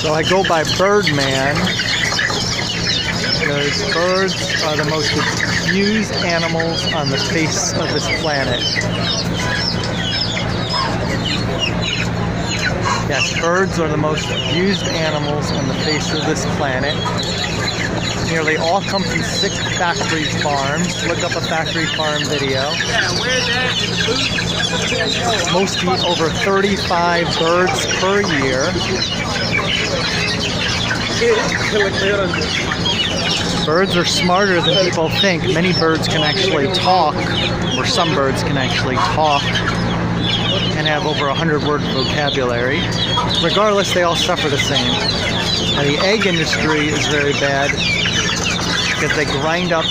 So I go by Birdman because birds are the most abused animals on the face of this planet. Yes, birds are the most abused animals on the face of this planet. Nearly all come from sick factory farms. Look up a factory farm video. Most eat over 35 birds per year. Birds are smarter than people think. Many birds can actually talk, or some birds can actually talk, and have over 100-word vocabulary. Regardless, they all suffer the same. Now, the egg industry is very bad because they grind up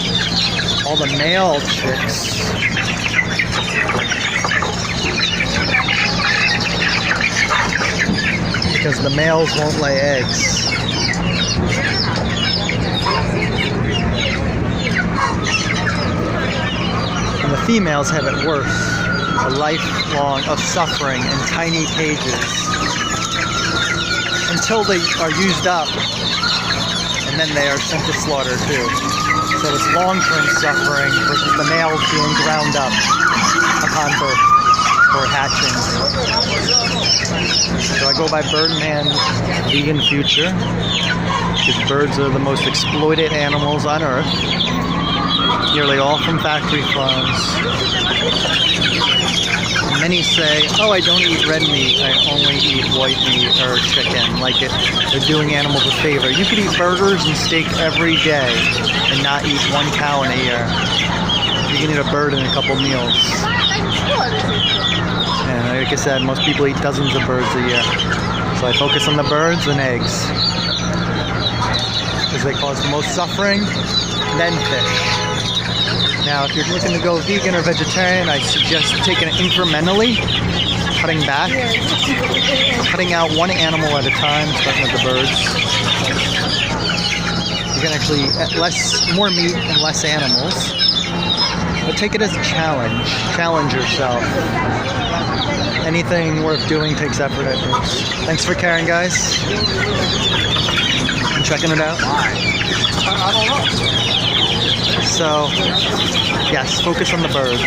all the male chicks. Because the males won't lay eggs. And the females have it worse. A lifelong of suffering in tiny cages until they are used up, and then they are sent to slaughter too. So it's long-term suffering versus the males being ground up upon birth or hatching. So I go by Birdman Vegan Future because birds are the most exploited animals on Earth. Nearly all from factory farms. Many say, oh, I don't eat red meat, I only eat white meat or chicken, like they're doing animals a favor. You could eat burgers and steak every day and not eat one cow in a year. You can eat a bird in a couple meals. And like I said, most people eat dozens of birds a year. So I focus on the birds and eggs because they cause the most suffering, then fish. Now, if you're looking to go vegan or vegetarian, I suggest taking it incrementally, cutting back, cutting out one animal at a time, starting with the birds. You can actually eat more meat and less animals, but take it as a challenge. Challenge yourself. Anything worth doing takes effort at first. Thanks for caring, guys. And checking it out. I don't know. So, yes, focus on the birds.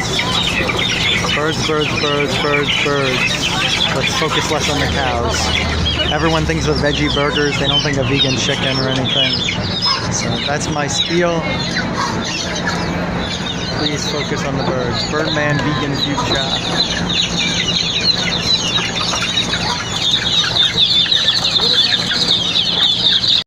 Birds, birds, birds, birds, birds. Let's focus less on the cows. Everyone thinks of veggie burgers. They don't think of vegan chicken or anything. So that's my spiel. Please focus on the birds. Birdman Vegan Future.